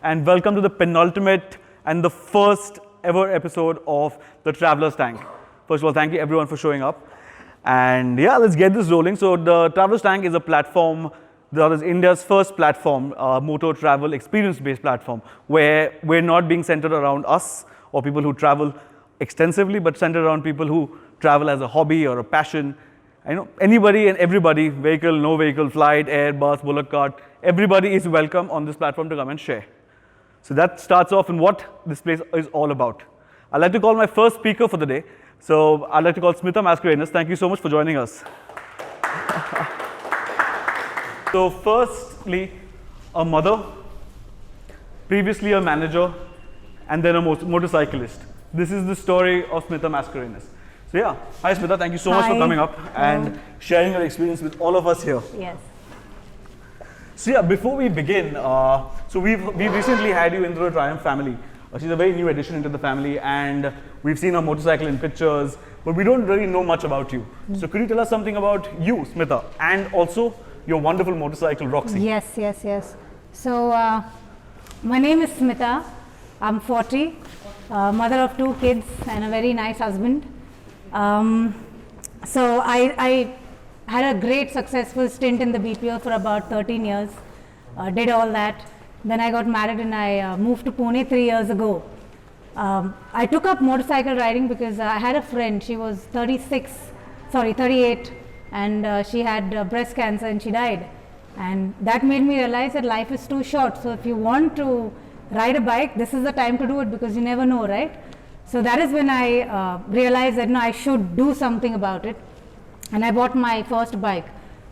and welcome to the penultimate and the first ever episode of the Traveler's Tank. First of all, thank you everyone for showing up. And yeah, let's get this rolling. So the Traveler's Tank is a platform that is India's first platform, motor travel experience-based platform, where we're not being centered around us or people who travel extensively, but centered around people who travel as a hobby or a passion. I know anybody and everybody, vehicle, no vehicle, flight, air, bus, bullock cart, everybody is welcome on this platform to come and share. So that starts off in what this place is all about. I'd like to call my first speaker for the day. So I'd like to call Smita Mascarenhas. Thank you so much for joining us. So firstly, a mother, previously a manager, and then a motorcyclist. This is the story of Smita Mascarenhas. So yeah, hi Smita, thank you so much for coming up and sharing your experience with all of us here. Yes. So yeah, before we begin, so we've recently had you into the Triumph family. She's a very new addition into the family, and we've seen her motorcycle in pictures, but we don't really know much about you. So could you tell us something about you, Smita, and also your wonderful motorcycle, Roxy? Yes. So my name is Smita. I'm 40, mother of 2 kids and a very nice husband. So I had a great successful stint in the BPO for about 13 years, did all that. Then I got married and I moved to Pune 3 years ago. I took up motorcycle riding because I had a friend, she was 38, and she had breast cancer and she died. And that made me realize that life is too short. So if you want to ride a bike, this is the time to do it because you never know, right? So that is when I realized that no, I should do something about it. And I bought my first bike.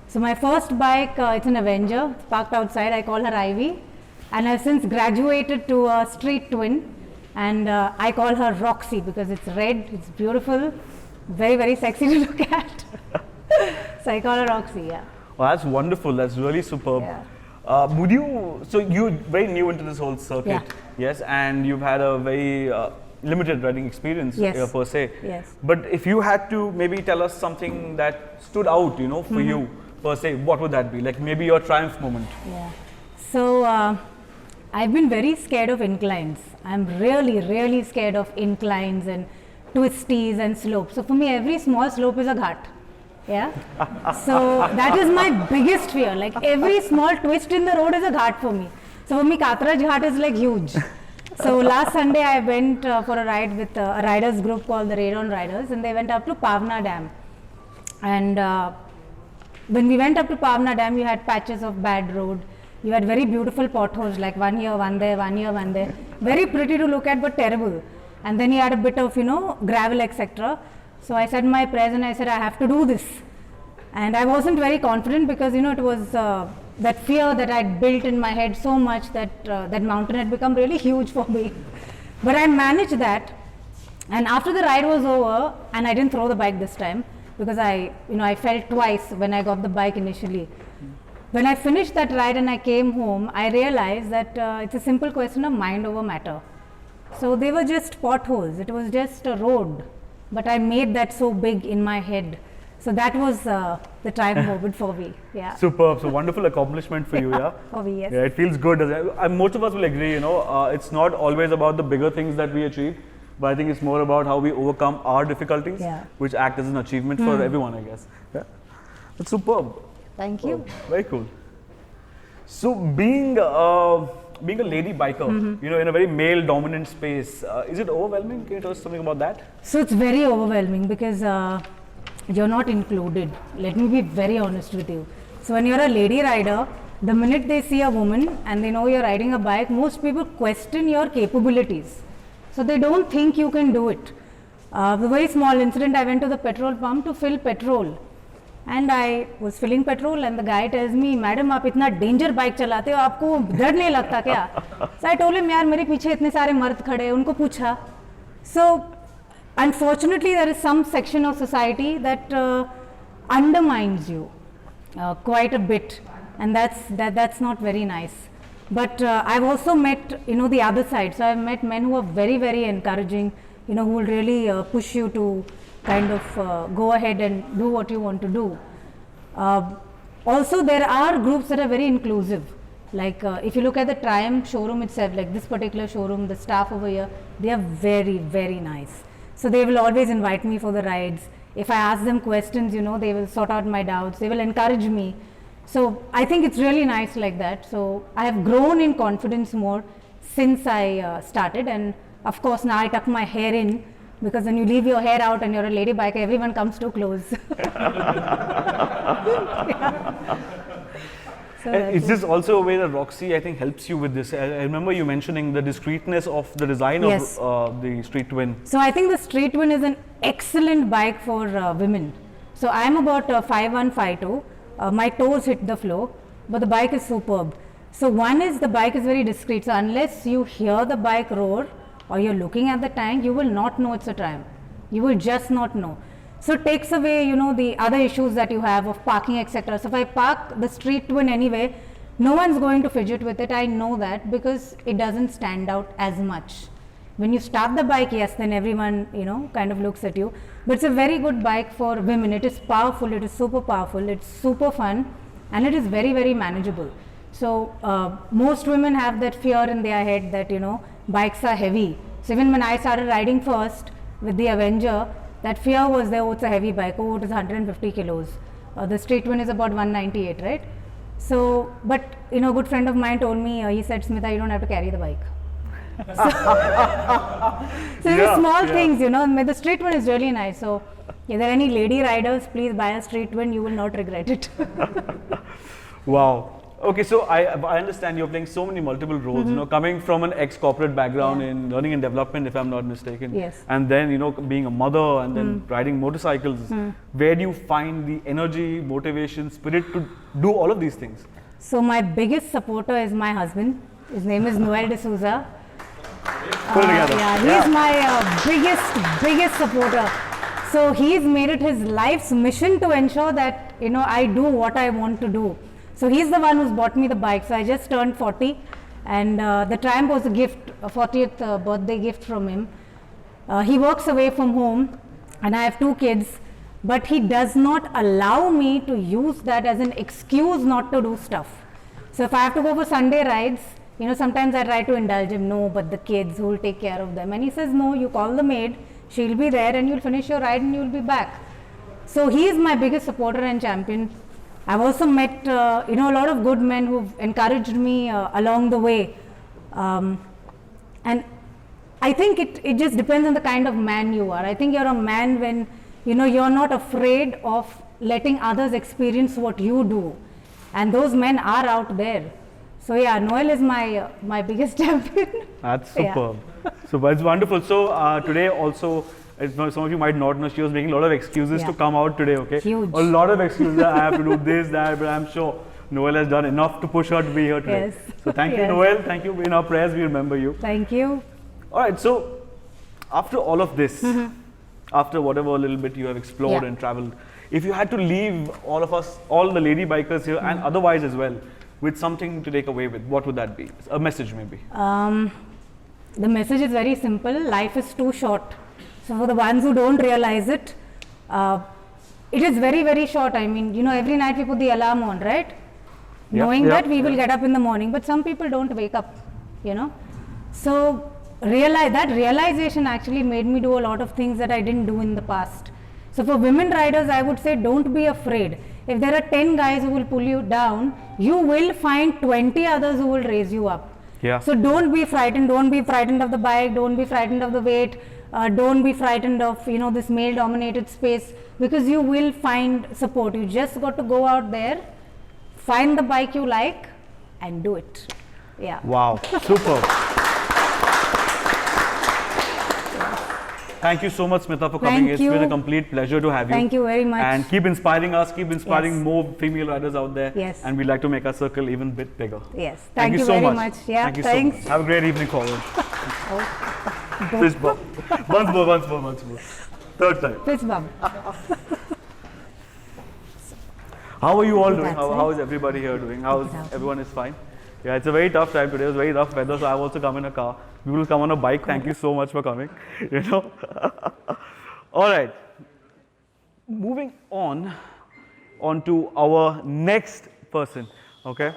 So my first bike, it's an Avenger, it's parked outside. I call her Ivy. And I've since graduated to a street twin. And I call her Roxy because it's red, it's beautiful, very, very sexy to look at. So I call her Roxy, yeah. Well, that's wonderful. That's really superb. Yeah. So you're very new into this whole circuit, yes, and you've had a very limited riding experience per se. Yes. But if you had to maybe tell us something that stood out, for you per se, what would that be? Like maybe your triumph moment. Yeah. So I've been very scared of inclines. I'm really scared of inclines and twisties and slopes. So for me, every small slope is a ghat. Yeah. So that is my biggest fear. Like every small twist in the road is a ghat for me. So for me, Katraj Ghat is like huge. So last Sunday I went for a ride with a riders group called the Radon Riders, and they went up to Pavna Dam. And when we went up to Pavna Dam, you had patches of bad road. You had very beautiful potholes, like one here, one there, one here, one there. Very pretty to look at, but terrible. And then you had a bit of, gravel, etc. So I said my prayers and I said, I have to do this. And I wasn't very confident because, it was that fear that I'd built in my head so much that that mountain had become really huge for me. But I managed that. And after the ride was over, and I didn't throw the bike this time because I fell twice when I got the bike initially. When I finished that ride and I came home, I realized that it's a simple question of mind over matter. So they were just potholes. It was just a road. But I made that so big in my head. So that was the triumph moment for me. Yeah. Superb. So wonderful accomplishment for you, yeah? For me, yes. Yeah, it feels good. Most of us will agree, it's not always about the bigger things that we achieve, but I think it's more about how we overcome our difficulties, which act as an achievement for everyone, I guess. Yeah. That's superb. Thank you. Very cool. So being a lady biker, in a very male-dominant space, is it overwhelming? Can you tell us something about that? So it's very overwhelming because you're not included. Let me be very honest with you. So when you're a lady rider, the minute they see a woman and they know you're riding a bike, most people question your capabilities. So they don't think you can do it. A very small incident, I went to the petrol pump to fill petrol. And I was filling petrol and the guy tells me, Madam, आप इतना danger bike चलाते हो, आपको डर नहीं लगता क्या? So I told him, यार मेरे पीछे इतने सारे मर्द खड़े हैं, उनको पूछा. So unfortunately, there is some section of society that undermines you quite a bit, and that's not very nice. But I've also met, the other side. So I've met men who are very, very encouraging, who will really push you to kind of go ahead and do what you want to do. Also, there are groups that are very inclusive. Like if you look at the Triumph showroom itself, like this particular showroom, the staff over here, they are very, very nice. So they will always invite me for the rides. If I ask them questions, you know, they will sort out my doubts. They will encourage me. So I think it's really nice like that. So I have grown in confidence more since I started, and of course now I tuck my hair in, because when you leave your hair out and you're a lady biker, everyone comes too close. So Is this also a way that Roxy, I think, helps you with this? I remember you mentioning the discreetness of the design Yes. of the Street Twin. So I think the Street Twin is an excellent bike for women. So I'm about 5'1", 5'2". My toes hit the floor, but the bike is superb. So one is, the bike is very discreet. So unless you hear the bike roar or you're looking at the tank, you will not know it's a Triumph. You will just not know. So it takes away, you know, the other issues that you have of parking, etc. So if I park the Street Twin anyway, no one's going to fidget with it. I know that, because it doesn't stand out as much. When you start the bike, yes, then everyone, you know, kind of looks at you. But it's a very good bike for women. It is powerful, it is super powerful, it's super fun, and it is very, very manageable. So most women have that fear in their head that, you know, bikes are heavy. So even when I started riding first with the Avenger, that fear was there, oh, it's a heavy bike, oh, it is 150 kilos. The Street Twin is about 198, right? So, but, you know, a good friend of mine told me, he said, Smita, you don't have to carry the bike. So these are small things, you know. The Street Twin is really nice. So if there are any lady riders, please buy a Street Twin, you will not regret it. Wow. Okay, so I understand you're playing so many multiple roles, you know, coming from an ex-corporate background in learning and development, if I'm not mistaken. Yes. And then, you know, being a mother and then riding motorcycles. Where do you find the energy, motivation, spirit to do all of these things? So my biggest supporter is my husband. His name is Noel D'Souza. Put it together. Yeah, he's my biggest supporter. So he's made it his life's mission to ensure that, you know, I do what I want to do. So he's the one who's bought me the bike. So I just turned 40, and the Triumph was a gift, a 40th birthday gift from him. He works away from home, and I have 2 kids, but he does not allow me to use that as an excuse not to do stuff. So if I have to go for Sunday rides, you know, sometimes I try to indulge him, no, but the kids, who will take care of them? And he says, no, you call the maid, she'll be there, and you'll finish your ride and you'll be back. So he is my biggest supporter and champion. I've also met, you know, a lot of good men who've encouraged me along the way. And I think it just depends on the kind of man you are. I think you're a man when, you know, you're not afraid of letting others experience what you do. And those men are out there. So yeah, Noel is my biggest champion. That's superb. Super, it's wonderful. So today also, as some of you might not know, she was making a lot of excuses to come out today, okay? Huge. A lot of excuses. I have to do this, that, but I'm sure Noel has done enough to push her to be here today. Yes. So thank you, Noel. Thank you. In our prayers, we remember you. Thank you. All right. So after all of this, after whatever little bit you have explored and traveled, if you had to leave all of us, all the lady bikers here and otherwise as well, with something to take away with, what would that be? A message maybe. The message is very simple. Life is too short. So for the ones who don't realize it, it is very, very short. I mean, you know, every night we put the alarm on, right? Knowing that we will get up in the morning, but some people don't wake up, you know. So that realization actually made me do a lot of things that I didn't do in the past. So for women riders, I would say don't be afraid. If there are 10 guys who will pull you down, you will find 20 others who will raise you up. Yeah. So don't be frightened. Don't be frightened of the bike. Don't be frightened of the weight. Don't be frightened of, you know, this male-dominated space, because you will find support. You just got to go out there, find the bike you like, and do it. Yeah. Wow. Super. Thank you so much, Smita, for coming. It's been a complete pleasure to have you. Thank you very much. And keep inspiring us, keep inspiring more female riders out there. Yes. And we'd like to make our circle even a bit bigger. Yes. Thank you so very much. Yeah. Thank you Thanks. so much. Have a great evening forward. Fist bump. Once more. Third time. Fist bump. How are you all doing? That's How is everybody here doing? Everyone is fine? Yeah, it's a very tough time today. It was very rough weather, so I've also come in a car. We will come on a bike. Thank you so much for coming. You know. All right. Moving on to our next person. Okay.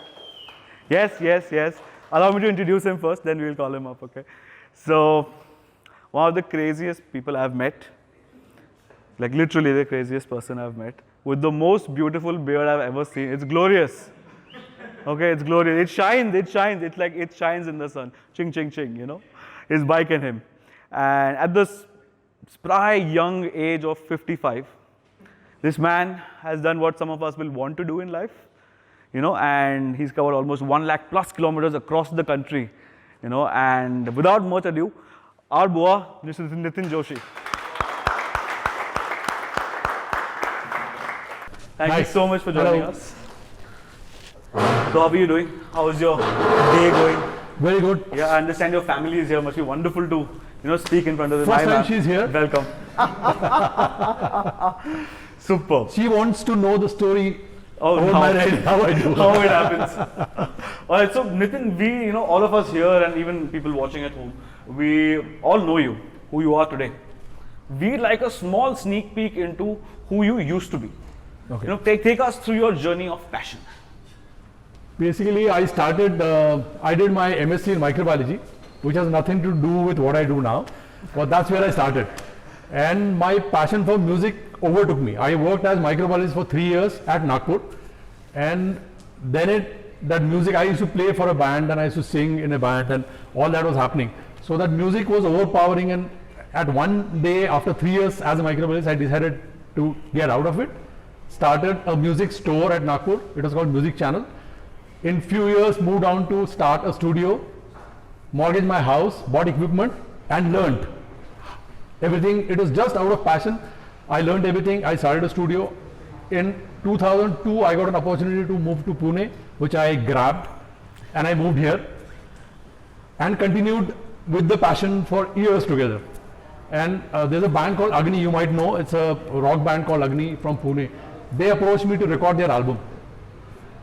Yes. Allow me to introduce him first, then we'll call him up, okay? So, one of the craziest people I've met, like literally the craziest person I've met, with the most beautiful beard I've ever seen. It's glorious. Okay, it's glorious. It shines. It's like it shines in the sun. Ching, ching, ching, you know? His bike and him. And at this spry young age of 55, this man has done what some of us will want to do in life, you know, and he's covered almost 1 lakh plus kilometers across the country, you know, and without much ado, our Boa, Mr. Nitin Joshi. Thank you so much for joining us. So how are you doing? How's your day going? Very good. Yeah, I understand your family is here. Must be wonderful to, you know, speak in front of the First time she's here. Welcome. Superb. She wants to know the story about how, my ride, how I do. how it happens. All right, so Nitin, we, you know, all of us here and even people watching at home, we all know you, who you are today. We'd like a small sneak peek into who you used to be. Okay. You know, take us through your journey of passion. Basically, I started, I did my MSc in microbiology, which has nothing to do with what I do now, but that's where I started. And my passion for music overtook me. I worked as microbiologist for 3 years at Nagpur, and then that music, I used to play for a band and I used to sing in a band and all that was happening. So that music was overpowering, and at one day after 3 years as a microbiologist, I decided to get out of it. Started a music store at Nagpur. It was called Music Channel. In few years, moved on to start a studio, mortgaged my house, bought equipment, and learned everything. It was just out of passion. I learned everything. I started a studio. In 2002, I got an opportunity to move to Pune, which I grabbed, and I moved here and continued with the passion for years together. And there's a band called Agni, you might know. It's a rock band called Agni from Pune. They approached me to record their album.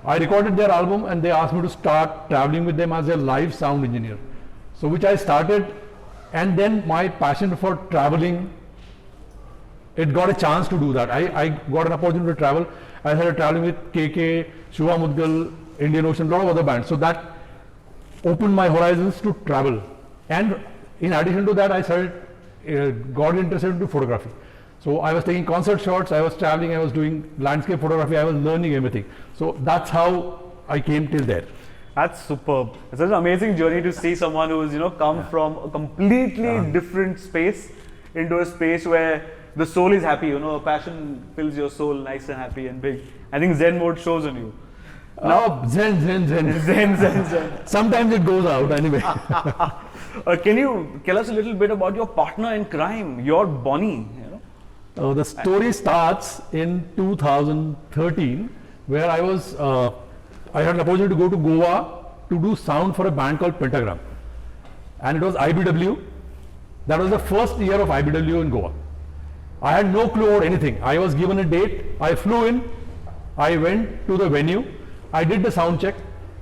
I recorded their album and they asked me to start traveling with them as a live sound engineer. So which I started, and then my passion for traveling, it got a chance to do that. I got an opportunity to travel. I started traveling with KK, Shubha Mudgal, Indian Ocean, a lot of other bands. So that opened my horizons to travel. And in addition to that, I started, got interested into photography. So I was taking concert shots, I was traveling, I was doing landscape photography, I was learning everything. So that's how I came till there. That's superb. It's such an amazing journey to see someone who's, you know, come from a completely different space into a space where the soul is happy, you know, a passion fills your soul nice and happy and big. I think Zen mode shows on you. Now, Zen. Zen. Sometimes it goes out anyway. Can you tell us a little bit about your partner in crime, your Bonnie? You know? The story starts in 2013, where I was, I had an opportunity to go to Goa to do sound for a band called Pentagram. And it was IBW. That was the first year of IBW in Goa. I had no clue about anything. I was given a date, I flew in, I went to the venue, I did the sound check,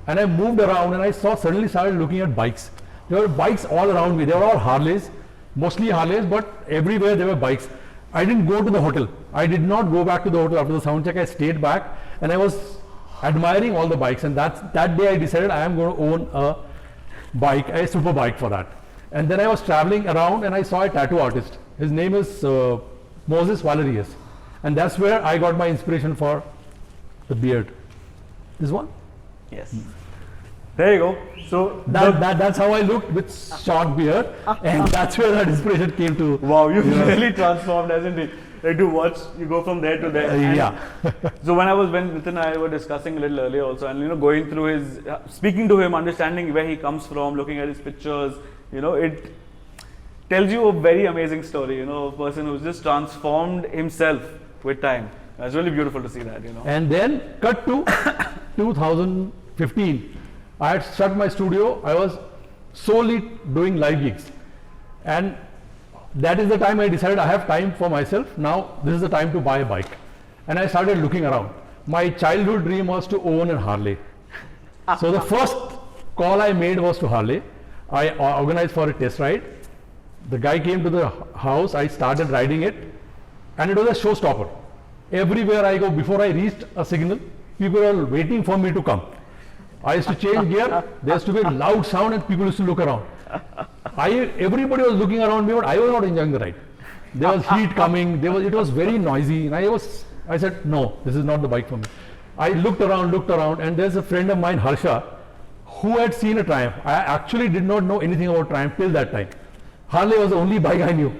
and I moved around and I suddenly started looking at bikes. There were bikes all around me. They were all Harleys, mostly Harleys, but everywhere there were bikes. I didn't go to the hotel. I did not go back to the hotel after the sound check. I stayed back and I was admiring all the bikes, and that day I decided I am going to own a bike, a super bike for that. And then I was traveling around and I saw a tattoo artist. His name is Moses Valerius, and that's where I got my inspiration for the beard. This one? Yes. There you go. So that's how I looked with short beard, and that's where that inspiration came to. Wow, you've really transformed, hasn't it? Like to watch, you go from there to there. Yeah. So when Nitin and I were discussing a little earlier also, and you know, going through his, speaking to him, understanding where he comes from, looking at his pictures, you know, it tells you a very amazing story. You know, a person who's just transformed himself with time. It's really beautiful to see that. You know. And then cut to 2015. I had shut my studio. I was solely doing live gigs, and that is the time I decided I have time for myself. Now this is the time to buy a bike, and I started looking around. My childhood dream was to own a Harley. So the first call I made was to Harley. I organized for a test ride. The guy came to the house. I started riding it, and it was a showstopper. Everywhere I go, before I reached a signal, people are waiting for me to come. I used to change gear. There used to be a loud sound, and people used to look around. Everybody was looking around me, but I was not enjoying the ride. There was heat coming. It was very noisy, and I said, no, this is not the bike for me. I looked around, and there's a friend of mine, Harsha, who had seen a Triumph. I actually did not know anything about Triumph till that time. Harley was the only bike I knew.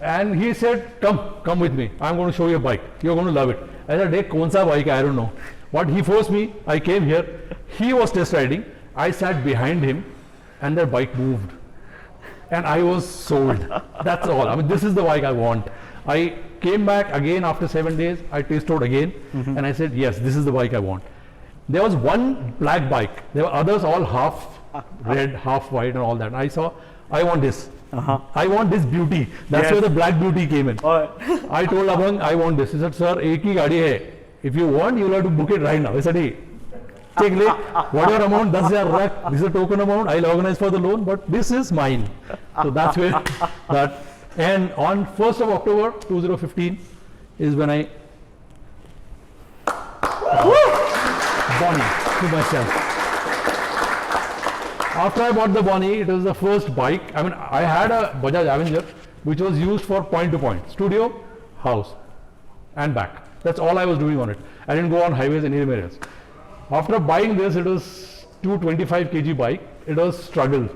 And he said, come with me. I'm going to show you a bike. You're going to love it. I said, hey, kaun sa bike? I don't know. But he forced me. I came here. He was test riding. I sat behind him, and that bike moved. And I was sold. That's all. I mean, this is the bike I want. I came back again after 7 days. I test rode again, and I said, yes, this is the bike I want. There was one black bike. There were others all half red, half white, and all that. And I want this. I want this beauty. That's where the black beauty came in. I told Abang, I want this. He said, sir, ek hi gaadi hai. If you want, you'll have to book it right now. I said, hey, take whatever amount, 10,000 rakh. This is a token amount. I'll organize for the loan, but this is mine. So that's where that. And on 1st of October 2015 is when I Bonnie to myself. After I bought the Bonnie, it was the first bike. I mean, I had a Bajaj Avenger which was used for point to point, studio, house, and back. That's all I was doing on it. I didn't go on highways anywhere else. After buying this, it was 225 kg bike. It was struggle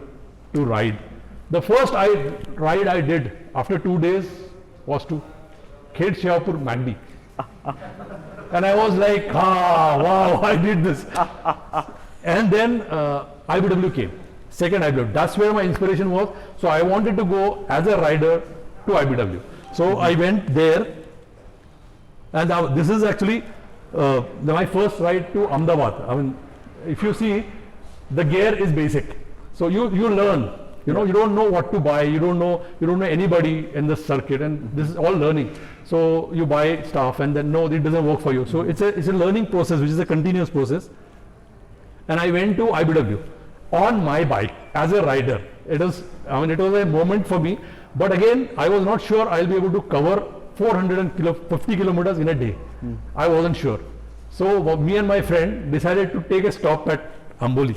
to ride. The first ride I did after 2 days was to Khed Shahpur Mandi. And I was like, wow, I did this. And then IBW came, second IBW. That's where my inspiration was. So I wanted to go as a rider to IBW. So I went there, and this is actually my first ride to Ahmedabad. I mean, if you see, the gear is basic. So you learn. You know, you don't know what to buy. You don't know anybody in the circuit, and this is all learning. So you buy stuff, and then no, it doesn't work for you. So it's a learning process, which is a continuous process. And I went to IBW on my bike as a rider. It was a moment for me. But again, I was not sure I'll be able to cover 450 kilometers in a day. I wasn't sure. So me and my friend decided to take a stop at Amboli.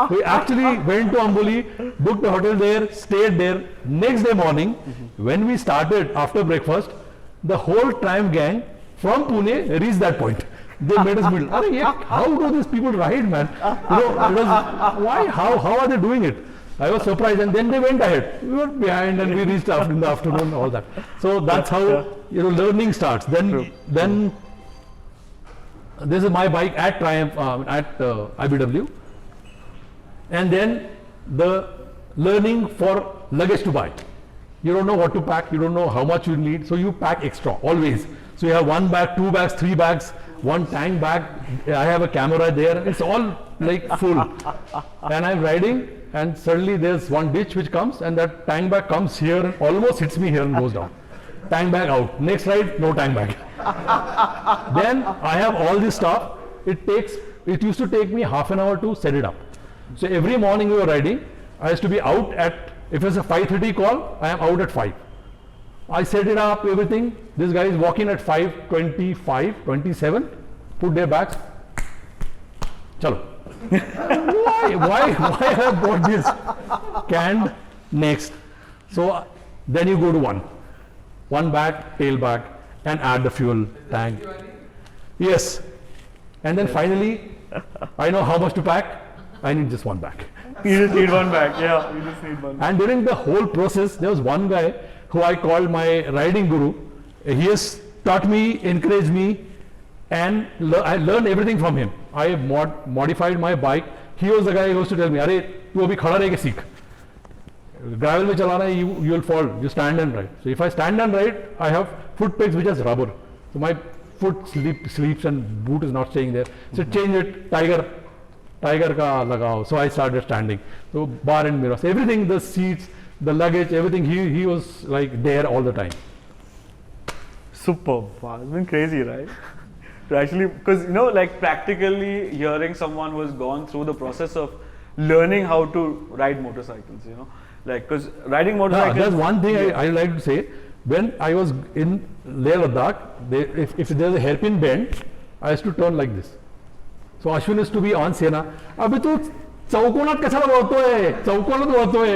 We actually went to Amboli, booked a hotel there, stayed there. Next day morning, when we started after breakfast, the whole Triumph gang from Pune reached that point. They made us middle. How do these people ride, man? It was, why? How are they doing it? I was surprised, and then they went ahead. We were behind, and we reached in the afternoon, all that. So that's how learning starts. Then this is my bike at Triumph at IBW, and then the learning for luggage to buy. You don't know what to pack. You don't know how much you need, so you pack extra always. So you have 1 bag, 2 bags, 3 bags, 1 tank bag. I have a camera there. It's all like full, and I'm riding. And suddenly there's one ditch which comes, and that tank bag comes here and almost hits me here and goes down. Tank bag out. Next ride, no tank bag. Then I have all this stuff. It used to take me half an hour to set it up. So every morning we were riding. I used to be out if it's a 5:30 call, I am out at 5. I set it up, everything. This guy is walking at 5:25, 27, put their bags. Chalo. Why I have bought this canned next? So then you go to one bag, tail bag, and add the fuel tank. Yes, and then finally, I know how much to pack. I need just 1 bag. You just need 1 bag. Yeah, you just need 1 bag. And during the whole process, there was one guy who I called my riding guru. He has taught me, encouraged me, and I learned everything from him. I modified my bike. He was the guy who used to tell me, "Arey, tu abhi khada reh ke seekh. Gravel mein chalana hai, you will fall. You stand and ride." So if I stand and ride, I have foot pegs which has rubber. So my foot sleeps and boot is not staying there. So change it, tiger ka lagao. So I started standing. So bar and mirrors, everything, the seats, the luggage, everything. He was like there all the time. Superb. Wow, it's been crazy, right? Actually, because like practically hearing someone who has gone through the process of learning how to ride motorcycles, like because riding motorcycles. There's one thing I like to say. When I was in Leh Ladakh, if there's a hairpin bend, I used to turn like this. So Ashwin is to be on Sena. अबे तू चौकोनात कशाला वळतोय? चौकोनात वळतोय.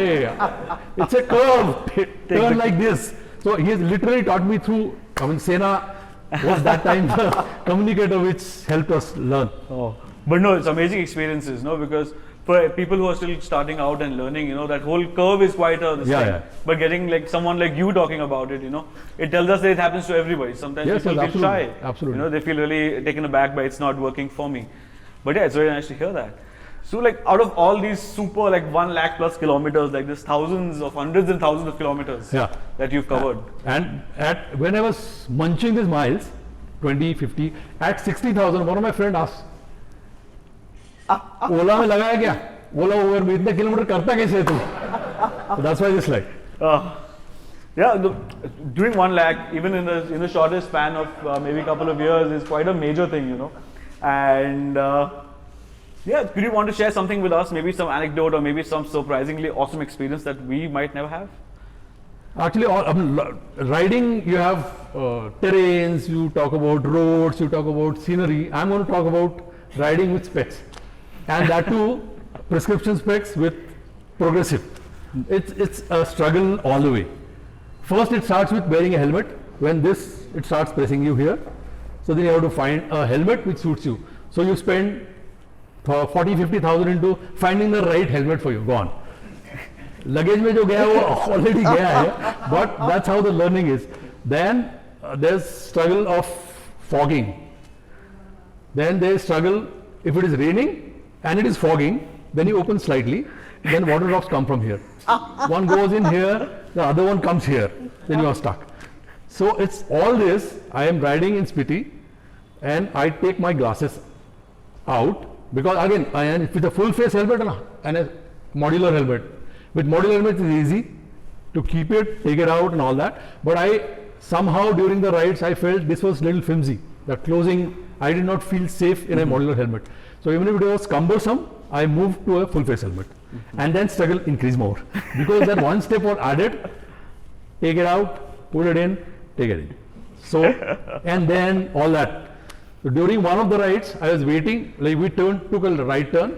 It's a curve. Turn like this. So he has literally taught me through. I mean, Sena was that time the communicator which helped us learn. Oh, but no, it's amazing experiences, no? Because for people who are still starting out and learning, you know, that whole curve is quite a this Yeah, thing. yeah. But getting like someone like you talking about it, you know, it tells us that it happens to everybody. Sometimes Yes, people yes, feel shy. absolutely, absolutely. You know, they feel really taken aback by it's not working for me. But yeah, it's very nice to hear that. So like out of all these super like 1 lakh plus kilometers, like there's thousands of hundreds and thousands of kilometers Yeah. that you've covered. And when I was munching these miles, 20, 50, at 60,000, one of my friend asked, ओला में लगाया क्या? ओला over में इतने kilometre करता कैसे है तू? So that's why this like. Yeah, doing 1 lakh, even in the shortest span of maybe a couple of years, is quite a major thing, you know. And yeah, could you want to share something with us? Maybe some anecdote or maybe some surprisingly awesome experience that we might never have? Actually, riding, you have terrains, you talk about roads, you talk about scenery. I'm going to talk about riding with specs. And that too, prescription specs with progressive. It's a struggle all the way. First, it starts with wearing a helmet. When it starts pressing you here. So then you have to find a helmet which suits you. So you spend 40-50,000 into finding the right helmet for you. Gone. Luggage में जो गया वो already गया है. But that's how the learning is. Then there's struggle of fogging. Then there's struggle if it is raining and it is fogging. Then you open slightly. Then water drops come from here. One goes in here, the other one comes here. Then you are stuck. So it's all this. I am riding in Spiti, and I take my glasses out because again I am with a full face helmet and a modular helmet. With modular helmet it's easy to keep it, take it out and all that. But I somehow during the rides I felt this was little flimsy. The closing, I did not feel safe in a modular helmet. So even if it was cumbersome, I moved to a full face helmet. And then struggle increased more because that one step was added. Take it out, put it in, take it in. So and then all that. So during one of the rides, I was waiting. Like we took a right turn,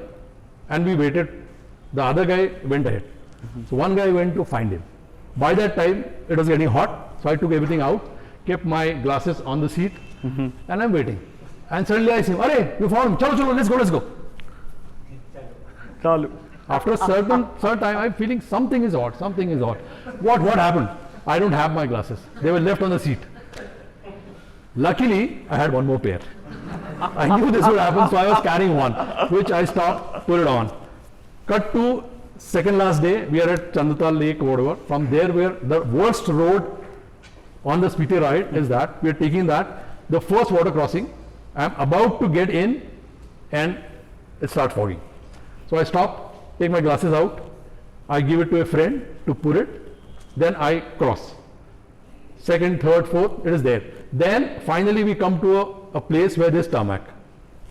and we waited. The other guy went ahead. So one guy went to find him. By that time, it was getting hot, so I took everything out, kept my glasses on the seat, and I'm waiting. And suddenly I see him. Arey, you found him. Chalo, chalo, let's go. Chalu. After a certain time, I'm feeling something is odd. What happened? I don't have my glasses. They were left on the seat. Luckily, I had one more pair. I knew this would happen, so I was carrying one, which I stopped, put it on. Cut to second last day, we are at Chandatal Lake, whatever. From there, where the worst road on the Spiti ride is that we are taking that. The first water crossing, I'm about to get in, and it starts fogging. So I stop, take my glasses out, I give it to a friend to put it, then I cross. Second, third, fourth, it is there. Then finally we come to a place where there's tarmac.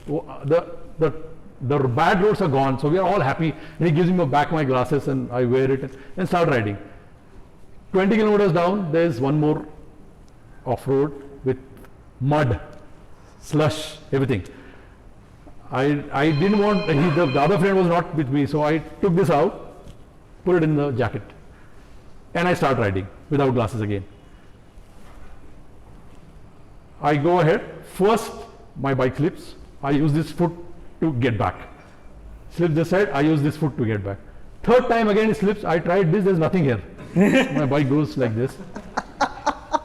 The bad roads are gone, so we are all happy. And he gives me back my glasses and I wear it and start riding. 20 kilometers down, there's one more off-road with mud, slush, everything. I didn't want, the other friend was not with me, so I took this out, put it in the jacket, and I start riding without glasses again. I go ahead. First, my bike slips. I use this foot to get back. Slips this side, I use this foot to get back. Third time again it slips. I tried this, there's nothing here. My bike goes like this.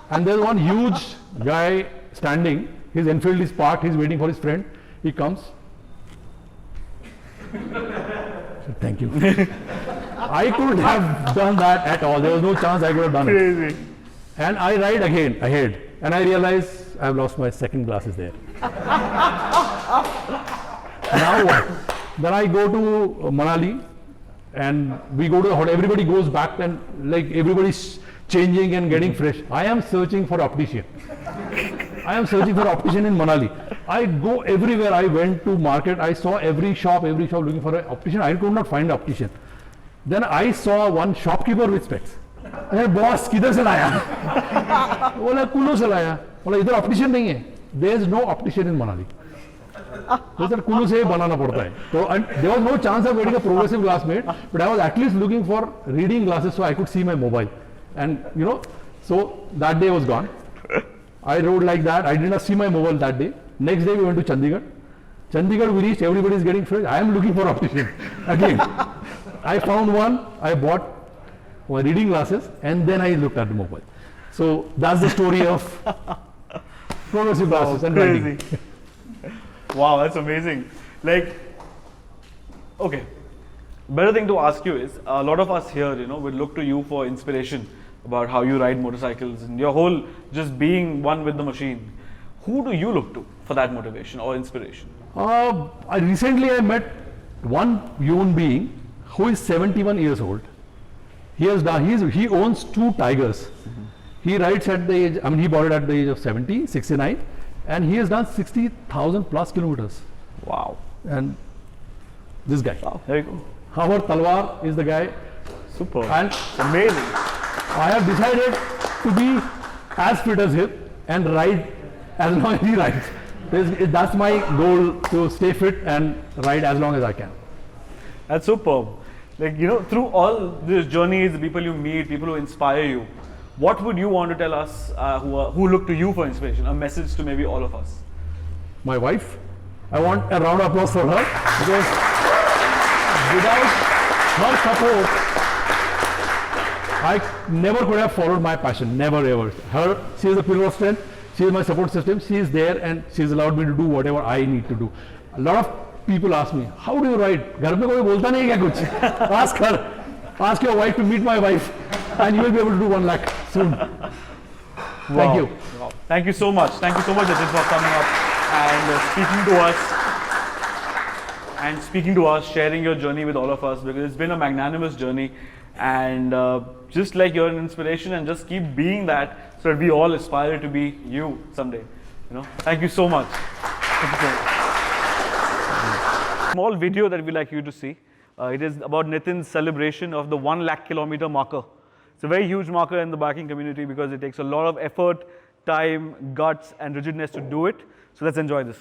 And there's one huge guy standing. His Enfield is parked. He's waiting for his friend. He comes. So, thank you. I couldn't have done that at all. There was no chance I could have done it. Crazy. And I ride again ahead. And I realize I've lost my second glasses there. Now what? Then I go to Manali and we go to the hotel. Everybody goes back and like everybody's changing and getting fresh. I am searching for optician. in Manali. I go everywhere. I went to market. I saw every shop looking for an optician. I could not find an optician. Then I saw one shopkeeper with specs. अरे boss किधर से लाया? बोला कुल्लू से लाया. बोला इधर optician नहीं है. There is no optician in Manali. तो सर कुल्लू से बनाना पड़ता है. तो there was no chance of getting a progressive glass made, but I was at least looking for reading glasses so I could see my mobile. And you know, so that day was gone. I rode like that. I did not see my mobile that day. Next day we went to Chandigarh. Chandigarh we reached, everybody is getting fresh. I am looking for optician again. I found one, I bought my reading glasses, and then I looked at the mobile. So that's the story of progressive glasses and writing. Crazy. Wow, that's amazing. Like, okay, better thing to ask you is, a lot of us here, you know, would look to you for inspiration about how you ride motorcycles and your whole just being one with the machine. Who do you look to for that motivation or inspiration? Recently I met one human being who is 71 years old. He owns 2 Tigers. He rides at the age, I mean he bought it at the age of 70, 69, and he has done 60,000 plus kilometers. Wow. And this guy. Wow, there you go. Howard Talwar is the guy. Super. And amazing. I have decided to be as fit as him and ride as long as he rides. That's my goal, to stay fit and ride as long as I can. That's superb. Like, you know, through all these journeys, the people you meet, people who inspire you, what would you want to tell us who look to you for inspiration? A message to maybe all of us. My wife, I want a round of applause for her, because without her support, I never could have followed my passion, never ever. She is the pillar of strength, she is my support system, she is there and she has allowed me to do whatever I need to do. A lot of people ask me, how do you ride? घर में कोई बोलता नहीं क्या कुछ? Ask her, ask your wife to meet my wife and you will be able to do 1 lakh soon. Thank you. Wow. Thank you so much. Thank you so much, Jatin, for coming up and speaking to us, sharing your journey with all of us, because it's been a magnanimous journey. And just like you're an inspiration, and just keep being that, so that we all aspire to be you someday. You know, thank you so much. Thank you so much. Small video that we like you to see. It is about Nitin's celebration of the 1 lakh kilometer marker. It's a very huge marker in the biking community because it takes a lot of effort, time, guts, and rigidness to do it. So let's enjoy this.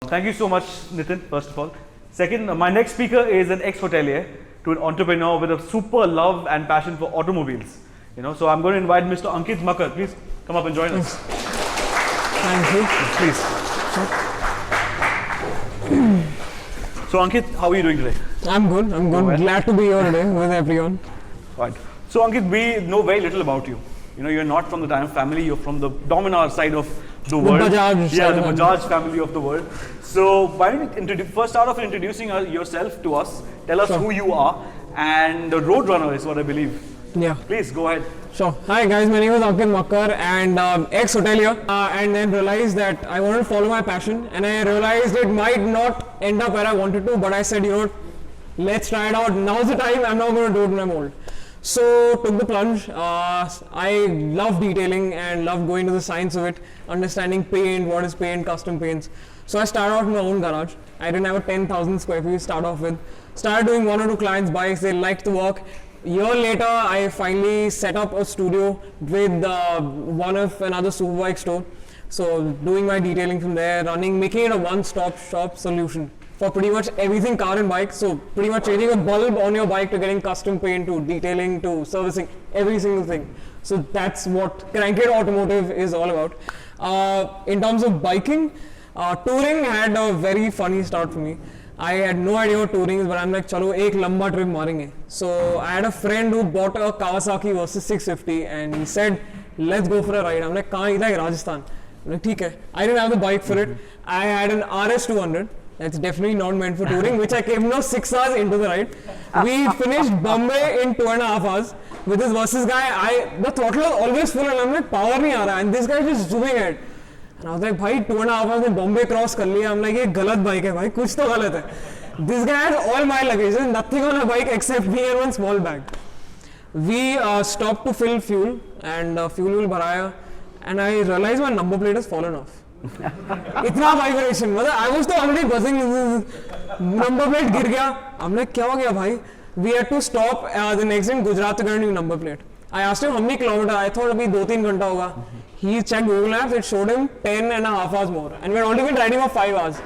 Thank you so much, Nitin, first of all. Second, my next speaker is an ex-hotelier to an entrepreneur with a super love and passion for automobiles. So I'm going to invite Mr. Ankit Makar. Please come up and join us. Thank you. Please. So Ankit, how are you doing today? I'm good. well. Glad to be here today with everyone. Right. So Ankit, we know very little about you. You're not from the Triumph family. You're from the Dominar side of the world. Bajaj Yeah, side the of Bajaj family of the world. So why don't you first start off introducing yourself to us? Tell us Sure. who you are, and the Roadrunner is what I believe. Yeah. Please go ahead. Sure. Hi guys, my name is Ankit Makkar and ex-hotelier and then realized that I wanted to follow my passion and I realized it might not end up where I wanted to, but I said, let's try it out. Now's the time. I'm not going to do it when I'm old. So took the plunge. I love detailing and love going to the science of it, understanding paint, what is paint, custom paints. So I started out in my own garage. I didn't have a 10,000 square feet to start off with. Started doing 1 or 2 clients' bikes. They liked the work. Year later, I finally set up a studio with one of another superbike store. So doing my detailing from there, making it a one-stop shop solution for pretty much everything car and bike. So pretty much changing a bulb on your bike to getting custom paint to detailing to servicing, every single thing. So that's what Crankit Automotive is all about. In terms of biking, touring had a very funny start for me. I had no idea what touring is, but I'm like, chalo, ek lamba trip marenge. So I had a friend who bought a Kawasaki Versys 650 and he said, let's go for a ride. I'm like, kahan? Idhar, Rajasthan. I'm like, theek hai. I didn't have the bike for it. I had an RS200. That's definitely not meant for touring, which I came 6 hours into the ride. We finished Bombay in 2.5 hours with this Versys guy. The throttle was always full and I'm like, power nahi aa raha. And this guy just zooming ahead. And I was like, bhai, 2.5 hours में Bombay cross कर लिया. I'm like, ये गलत bike है भाई, कुछ तो गलत है. This guy has all my luggage, there's nothing on a bike except me and one small bag. We stopped to fill fuel and fuel will भराया and I realized my number plate has fallen off. इतना vibration, मतलब I was already buzzing. Number plate गिर गया. I'm like, क्या हो गया भाई? We had to stop the next day in Gujarat to get a new number plate. I asked him how many kilometers. I thought अभी 2-3 घंटा होगा. He checked Google Maps, it showed him 10.5 hours more. And we had only been riding for 5 hours.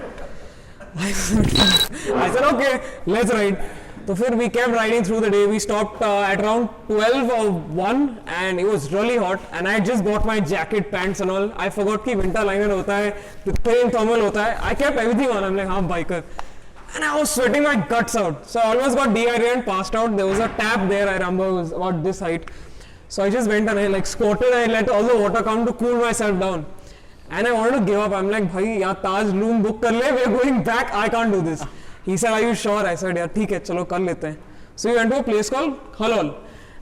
I said, okay, let's ride. So फिर we kept riding through the day. We stopped at around 12 or 1 and it was really hot. And I just bought my jacket, pants and all. I forgot कि winter liner होता है, thin thermal होता है. I kept everything on. I'm like, हाँ, biker. And I was sweating my guts out. So I almost got dehydrated and passed out. There was a tap there, I remember, it was about this height. So I just went and I squatted and I let all the water come to cool myself down. And I wanted to give up. I'm like, bhai, yaar Taj room book kar le, we're going back, I can't do this. He said, are you sure? I said, yeah, theek hai, chalo kar lete hain. So we went to a place called Halol.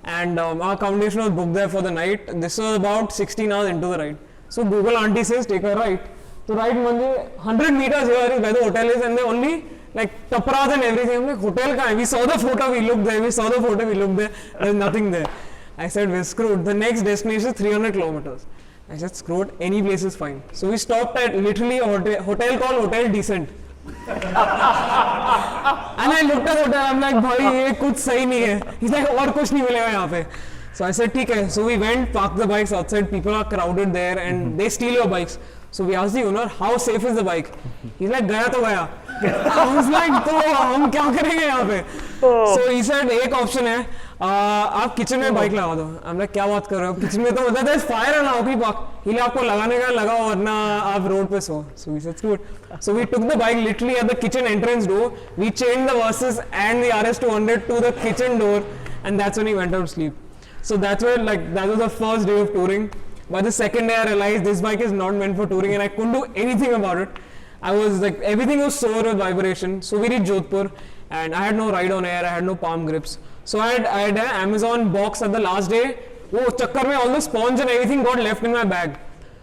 And our accommodation was booked there for the night. This was about 16 hours into the ride. So Google auntie says, take a right. So right, 100 meters here is where the hotel is and they only tapras and everything. I'm like, hotel kahan hai? We saw the photo, we looked there. We saw the photo, we looked there. There's nothing there. I said, we're screwed. The next destination is 300 kilometers. I said, screwed, any place is fine. So we stopped at literally a hotel called Hotel Decent. And I looked at the hotel, I'm like, bhai, ye kuch sahi nahi hai. He's like, aur kuch nahi milega yahan pe. So I said, theek hai. So we went, parked the bikes outside, people are crowded there and they steal your bikes. So we asked the owner, how safe is the bike? He's like, gaya to gaya. I was like, तो हम क्या करेंगे यहाँ पे? So he said, एक option है, आप kitchen में बाइक लगा दो. I'm like, क्या बात कर रहे हो? किचन में तो मतलब there's fire and how can you park? He like, आपको लगाने का लगाओ वरना आप रोड पे सो. So we said, screw it. So we took the bike literally at the kitchen entrance door. We chained the Versys and the RS200 to the kitchen door, and that's when we went out to sleep. So that's where that was the first day of touring. By the second day, I realized this bike is not meant for touring, and I couldn't do anything about it. I was like, everything was sore with vibration. So we reached Jodhpur and I had no ride on air, I had no palm grips. So I had an Amazon box at the last day. Oh, chakkar mein all the sponge and everything got left in my bag.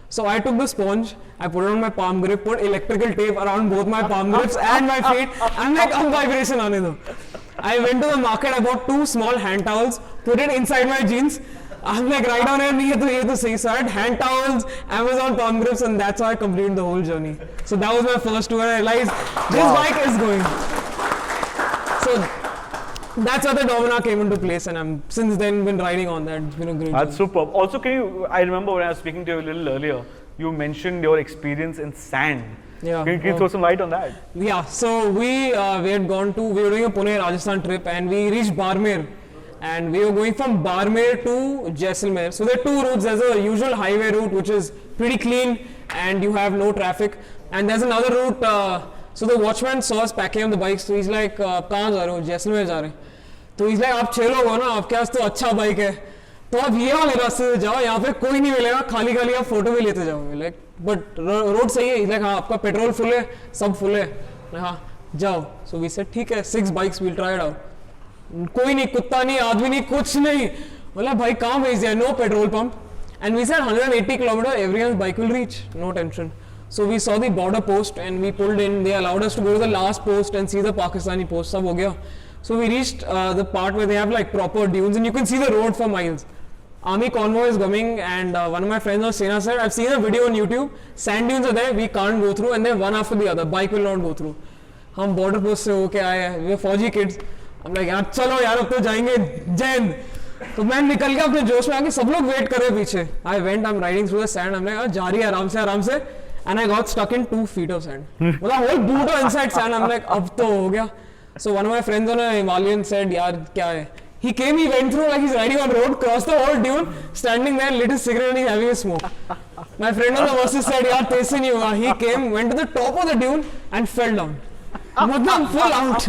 So I took the sponge, I put it on my palm grip, put electrical tape around both my palm grips and my feet. I'm like, vibration aane do. I went to the market, I bought 2 small hand towels, put it inside my jeans. I'm like, right down here, ये तो सही. So I had hand towels, Amazon palm grips, and that's how I completed the whole journey. So that was my first tour. I realized this bike is going. So that's how the Dominar came into place, and I'm since then been riding on that. It's been a great That's journey. superb. Also, I remember when I was speaking to you a little earlier, you mentioned your experience in sand. Yeah. Can you throw some light on that? Yeah, so we were doing a Pune Rajasthan trip and we reached Barmer and we were going from Barmer to Jaisalmer. So there are two routes. There's a usual highway route which is pretty clean and you have no traffic, and there's another route. So the watchman saw us packing up the bikes, so he's like, कहाँ जा रहे हो? जैसलमेर जा रहे हैं. तो he's like, आप 6 लोग हो ना, आपके पास तो अच्छा बाइक है, तो आप ये वाले रास्ते से जाओ, यहाँ पे कोई नहीं मिलेगा, खाली खाली आप फोटो भी लेते जाओगे. लाइक बट रोड सही है. he's like, हाँ आपका पेट्रोल फुल है, सब फुल है. हाँ जाओ. सो वी सेड ठीक है, 6 bikes will try it out. कोई नहीं, कुत्ता नहीं, आदमी नहीं, कुछ नहीं. बोला भाई कहाँ भेज दिया? No petrol pump. And we said 180 kilometer, everyone's bike will reach, no tension. So we saw the border post and we pulled in. They allowed us to go to the last post and see the Pakistani post. Sab ho gaya. So we reached the part where they have like proper dunes and you can see the road for miles. Army convoy is coming and one of my friends of Sena said, I've seen a video on YouTube, sand dunes are there, we can't go through, and then one after the other, bike will not go through. हम border post से होके आए हैं, we were फौजी kids. I'm like यार चलो यार अब तो जाएंगे जैन. तो मैं निकल गया अपने जोश में आके, सब लोग वेट कर रहे पीछे. I went, I'm riding through the sand, I'm like जा रही है आराम से, and I got stuck in 2 feet of sand. मतलब whole boot was inside sand. I'm like अब तो हो गया. So one of my friends on a Himalayan said यार क्या है? He came, he went through like he's riding on road, crossed the whole dune, standing there, lit his cigarette and he's having a smoke. My friend on the versus said यार तेरे से नहीं होगा. He came, went to the top of the dune and fell down. मतलब full out.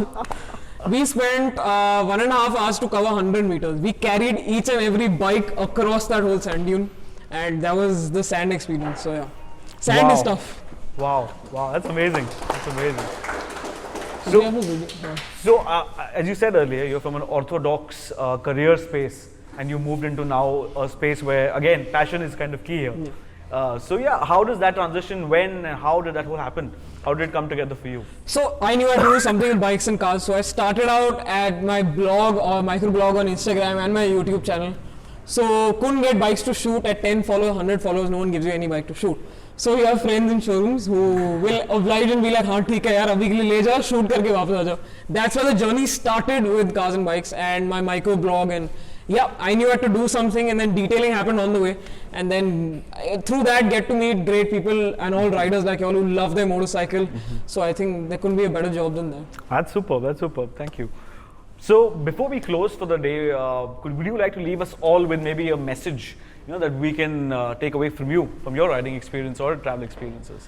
We spent 1.5 hours to cover 100 meters. We carried each and every bike across that whole sand dune, and that was the sand experience. So yeah, sand is tough. Wow, that's amazing. That's amazing. Do So, you have a video? so as you said earlier, you're from an orthodox career space, and you moved into now a space where, again, passion is kind of key here. So yeah, how does that transition? When and how did that all happen? How did it come together for you? So I knew I had to do something with bikes and cars. So I started out at my blog or microblog on Instagram and my YouTube channel. So couldn't get bikes to shoot at 10 followers, 100 followers. No one gives you any bike to shoot. So you have friends in showrooms who will oblige and be like, हाँ ठीक है यार अभी के लिए ले जाओ, shoot करके वापस आ जाओ. That's where the journey started with cars and bikes and my microblog, and yeah, I knew I had to do something, and then detailing happened on the way, and then through that get to meet great people and all riders like you all who love their motorcycle. So I think there couldn't be a better job than that. That's superb. That's superb. Thank you. So before we close for the day, would you like to leave us all with maybe a message, that we can take away from you, from your riding experience or travel experiences?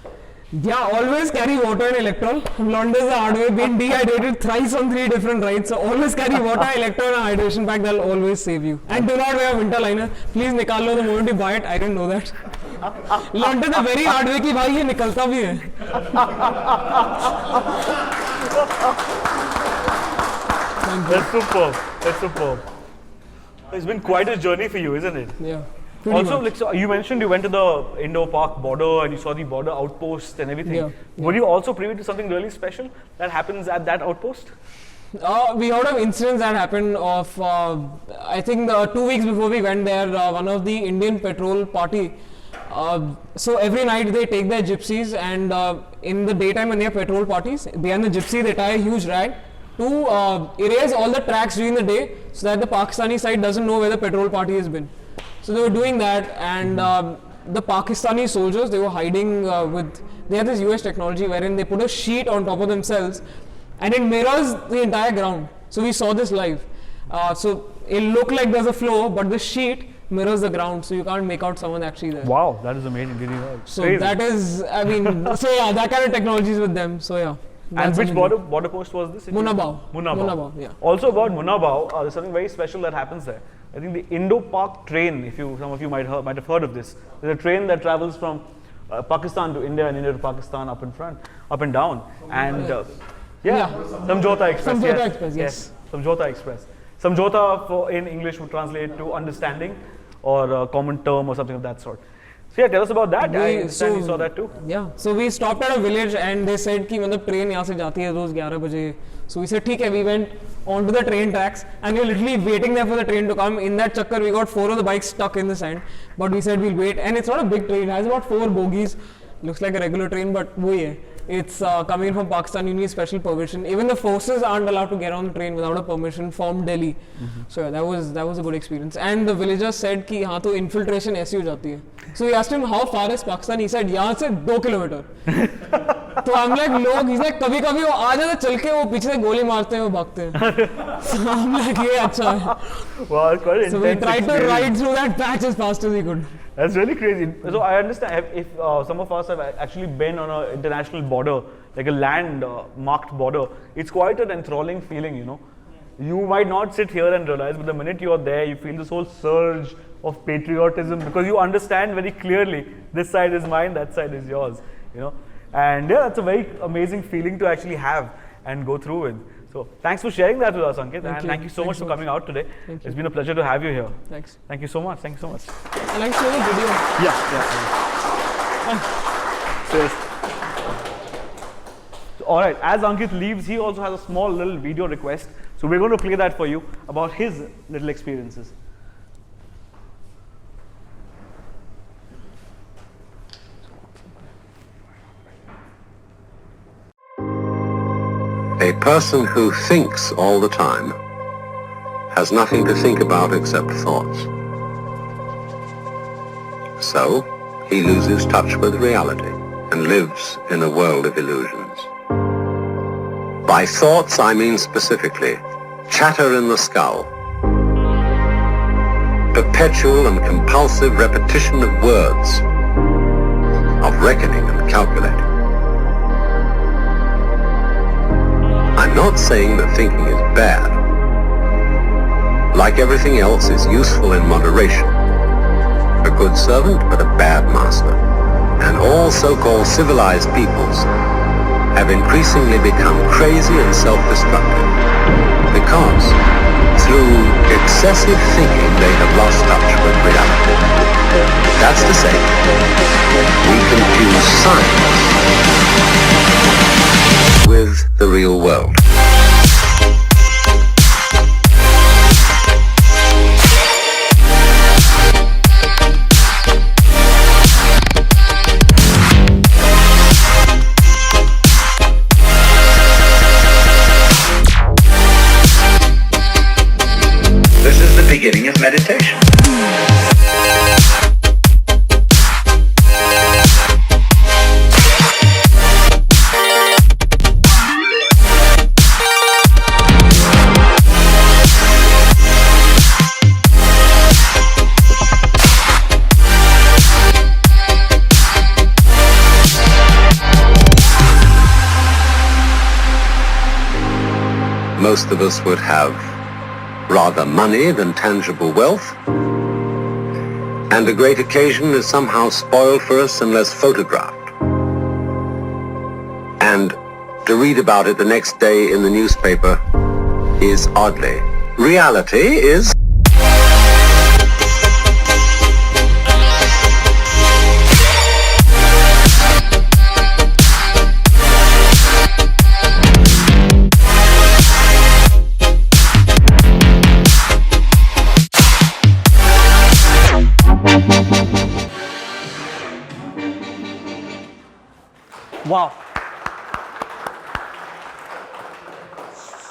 Yeah, always carry water and electrol. Learned this the hard way. Been dehydrated thrice on 3 different rides. So always carry water, electrol and a hydration pack. That'll always save you. And do not wear winter liner. Please nikal lo the moment you buy it. I didn't know that. Learned it the very hard way कि भाई ये निकलता भी है. That's superb. That's superb. It's been quite a journey for you, isn't it? Yeah. Also, like, so you mentioned you went to the Indo-Pak border and you saw the border outpost and everything. Yeah. Were you also privy to something really special that happens at that outpost? We heard of incidents that happened of, I think 2 weeks before we went there, one of the Indian petrol party, so every night they take their gypsies and in the daytime when they have petrol parties, behind the gypsy they tie a huge rag to erase all the tracks during the day so that the Pakistani side doesn't know where the petrol party has been. So they were doing that, and the Pakistani soldiers, they were hiding they had this US technology wherein they put a sheet on top of themselves and it mirrors the entire ground. So we saw this live. So it looked like there's a flow, but the sheet mirrors the ground, so you can't make out someone actually there. Wow, that is amazing. Really well. So Crazy. that is, I mean, so yeah, that kind of technology is with them. So yeah. And which border post was this? Munabao. Munabao. Yeah. Also about Munabao, there's something very special that happens there. I think the Indo-Pak train, some of you might have heard of this. There's a train that travels from Pakistan to India and India to Pakistan up and down. And Samjhauta Express. Samjhauta Express, yes. Samjhauta Express. Samjhauta in English would translate to understanding or a common term or something of that sort. So yeah, tell us about that. I understand you saw that too. Yeah, so we stopped at a village and they said कि मतलब train यहाँ से जाती है रोज 11 बजे. So we said ठीक है, we went onto the train tracks and we were literally waiting there for the train to come. In that chakkar we got 4 of the bikes stuck in the sand, but we said we'll wait, and it's not a big train. It has about 4 bogies. Looks like a regular train, but वही है. It's coming from Pakistan. You need special permission. Even the forces aren't allowed to get on the train without a permission from Delhi. So yeah, that was a good experience. And the villagers said कि हाँ तो infiltration ऐसी हो जाती है. So we asked him how far is Pakistan. He said यहाँ से 2 kilometer. तो हम लाइक लोग he's like कभी कभी वो आ जाते चल के वो पीछे से गोली मारते हैं वो भागते हैं so हम like ये अच्छा है Wow, it's quite an so we intense tried to experience. ride through that patch as fast as we could. That's really crazy. So I understand if some of us have actually been on an international border, like a land marked border, it's quite an enthralling feeling, you know. You might not sit here and realize, but the minute you're there, you feel this whole surge of patriotism because you understand very clearly this side is mine, that side is yours, you know. And yeah, that's a very amazing feeling to actually have and go through with. So thanks for sharing that with us, Ankit, and thank you so much for coming out today. It's been a pleasure to have you here. Thanks. Thank you so much. Thank you so much. I like to show the video. Cheers. So, all right, as Ankit leaves, he also has a small little video request. So we're going to play that for you about his little experiences. A person who thinks all the time has nothing to think about except thoughts. So, he loses touch with reality and lives in a world of illusions. By thoughts, I mean specifically chatter in the skull, perpetual and compulsive repetition of words, of reckoning and calculating. I'm not saying that thinking is bad. Like everything else, is useful in moderation. A good servant, but a bad master. And all so-called civilized peoples have increasingly become crazy and self-destructive because through excessive thinking they have lost touch with reality. That's to say, we confuse science with the real world. This is the beginning of meditation. Most of us would have rather money than tangible wealth, and a great occasion is somehow spoiled for us unless photographed. And to read about it the next day in the newspaper is oddly. Reality is Wow.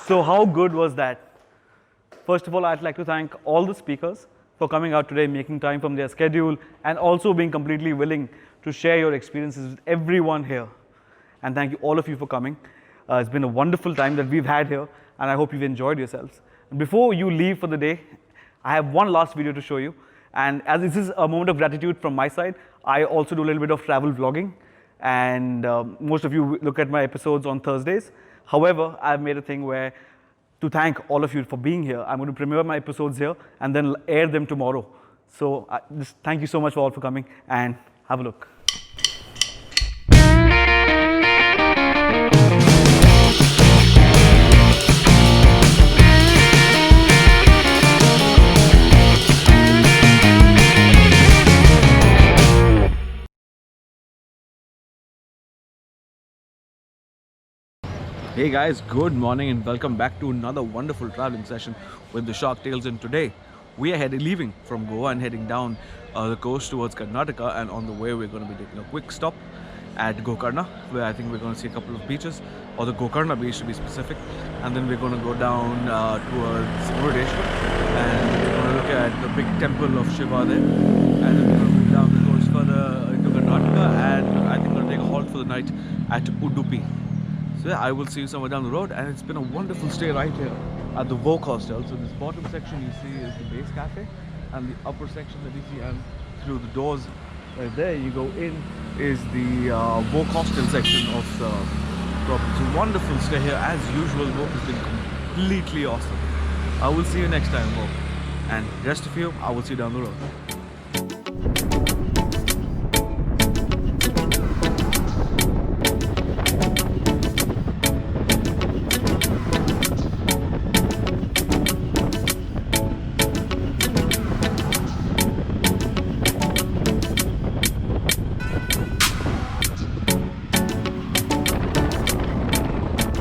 So how good was that? First of all, I'd like to thank all the speakers for coming out today, making time from their schedule, and also being completely willing to share your experiences with everyone here. And thank you all of you for coming. It's been a wonderful time that we've had here, and I hope you've enjoyed yourselves. And before you leave for the day, I have one last video to show you. And as this is a moment of gratitude from my side, I also do a little bit of travel vlogging. And most of you look at my episodes on Thursdays. However, I've made a thing where to thank all of you for being here, I'm going to premiere my episodes here and then air them tomorrow. So just thank you so much all for coming and have a look. Hey guys, good morning and welcome back to another wonderful traveling session with the Shark Tales. And today we are leaving from Goa and heading down the coast towards Karnataka, and on the way we're going to be taking a quick stop at Gokarna, where I think we're going to see a couple of beaches, or the Gokarna beach to be specific, and then we're going to go down towards Murdeshwar and we're going to look at the big temple of Shiva there, and then we're going to move down the coast further into Karnataka, and I think we're take a halt for the night at Udupi. So yeah, I will see you somewhere down the road, and it's been a wonderful stay right here at the Vogue Hostel. So this bottom section you see is the base cafe, and the upper section that you see, and through the doors right there you go in, is the Vogue Hostel section of the property. It's a wonderful stay here as usual. Vogue has been completely awesome. I will see you next time, Vogue, and the rest of you, I will see you down the road.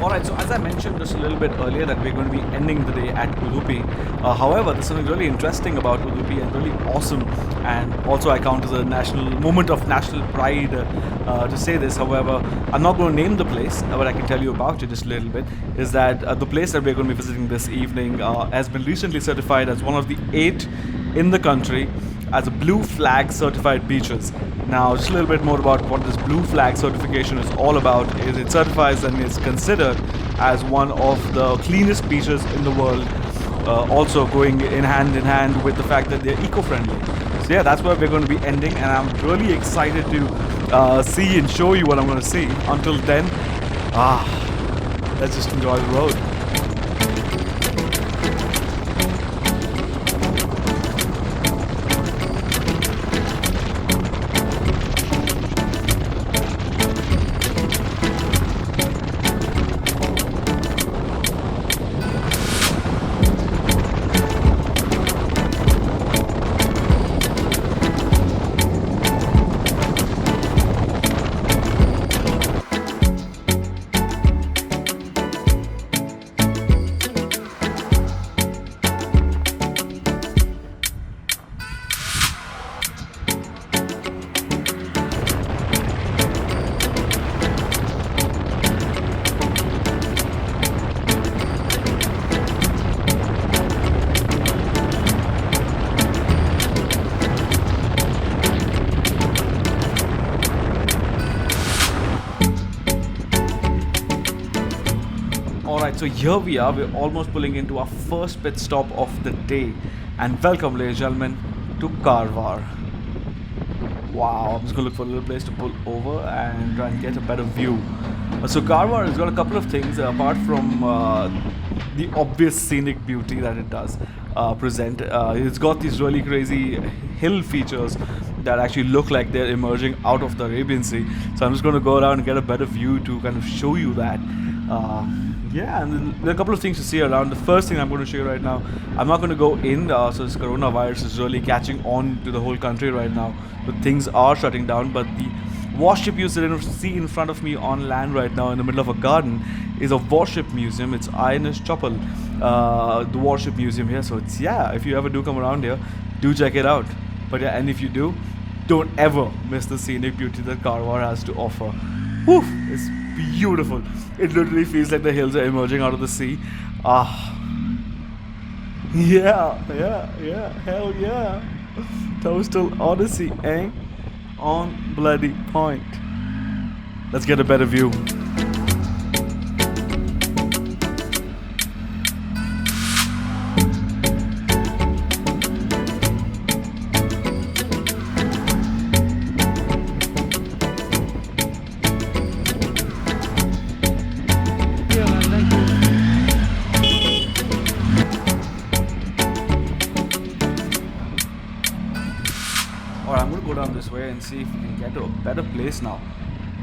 Alright, so as I mentioned just a little bit earlier that we're going to be ending the day at Udupi. However, there's something really interesting about Udupi and really awesome, and also I count as a national moment of national pride to say this. However, I'm not going to name the place, but I can tell you about it just a little bit. Is that the place that we're going to be visiting this evening has been recently certified as one of the 8 in the country as a blue flag certified beaches. Now, just a little bit more about what this blue flag certification is all about. Is it certifies and is considered as one of the cleanest beaches in the world, also going in hand with the fact that they're eco-friendly. So yeah, that's where we're going to be ending, and I'm really excited to see and show you what I'm going to see. Until then, let's just enjoy the road. Alright, so here we are, we're almost pulling into our first pit stop of the day. And welcome, ladies and gentlemen, to Karwar. Wow, I'm just going to look for a little place to pull over and try and get a better view. So Karwar has got a couple of things apart from the obvious scenic beauty that it does present. It's got these really crazy hill features that actually look like they're emerging out of the Arabian Sea. So I'm just going to go around and get a better view to kind of show you that. Yeah, and there are a couple of things to see around. The first thing I'm going to show you right now, I'm not going to go in, so this coronavirus is really catching on to the whole country right now. So things are shutting down, but the warship you see in front of me on land right now in the middle of a garden is a warship museum. It's INS Chapel, the warship museum here. So it's, yeah, if you ever do come around here, do check it out. But yeah, and if you do, don't ever miss the scenic beauty that Karwar has to offer. Whew, it's beautiful. It literally feels like the hills are emerging out of the sea. Yeah, hell yeah. Coastal Odyssey, eh? On bloody point. Let's get a better view. Alright, I'm going to go down this way and see if we can get to a better place now.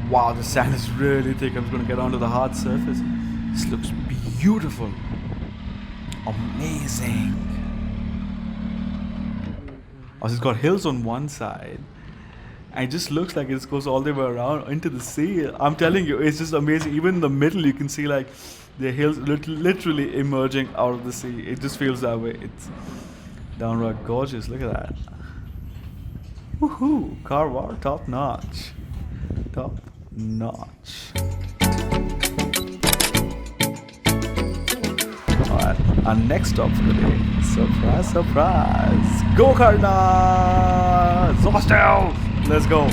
Wow, the sand is really thick. I'm just going to get onto the hard surface. This looks beautiful. Amazing. Oh, it's got hills on one side. And it just looks like it goes all the way around into the sea. I'm telling you, it's just amazing. Even in the middle, you can see like the hills literally emerging out of the sea. It just feels that way. It's downright gorgeous. Look at that. Woohoo! Karwar, top notch. Top notch. Alright, our next stop for the day. Surprise, surprise! Go Karna! Hostel! Let's go!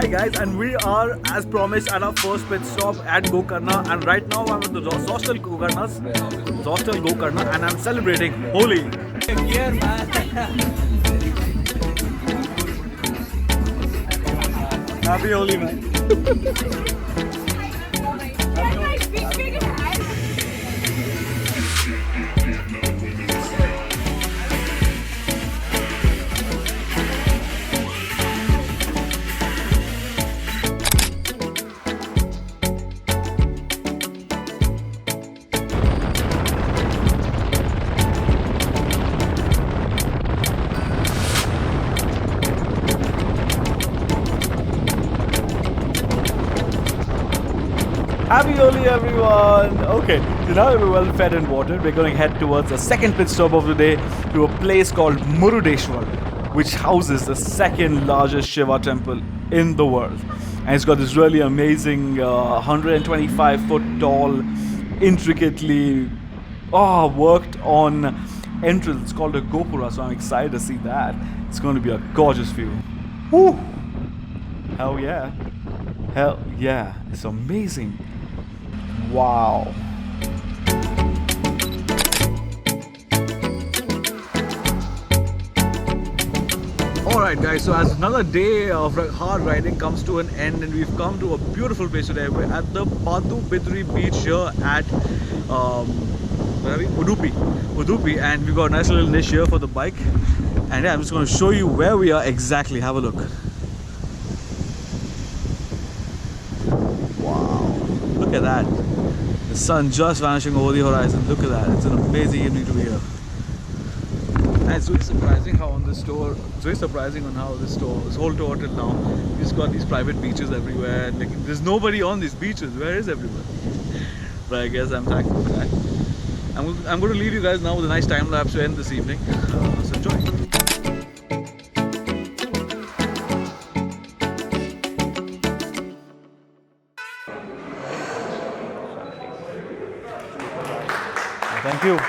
Alright guys, and we are as promised at our first pit stop at Gokarna, and right now I'm at the Zostel Gokarna, and I'm celebrating Holi. Happy Holi, man. Happy Holi, everyone! Okay, so now we're well fed and watered. We're going to head towards the second pit stop of the day to a place called Murudeshwar, which houses the second largest Shiva temple in the world. And it's got this really amazing 125-foot tall, intricately worked on entrance. It's called a Gopura, so I'm excited to see that. It's going to be a gorgeous view. Woo! Hell yeah. Hell yeah. It's amazing. Wow. Alright guys, so as another day of hard riding comes to an end, and we've come to a beautiful place today. We're at the Padu Bidri beach here at where are we? Udupi, and we've got a nice little niche here for the bike. And yeah, I'm just going to show you where we are exactly. Have a look. Wow, look at that. The sun just vanishing over the horizon. Look at that. It's an amazing evening to be here. And it's really surprising how on this tour, it's very surprising on how this whole tour till now, we just got these private beaches everywhere. And like, there's nobody on these beaches. Where is everybody? But I guess I'm thankful for that. I'm going to leave you guys now with a nice time lapse to end this evening. So enjoy. Thank you.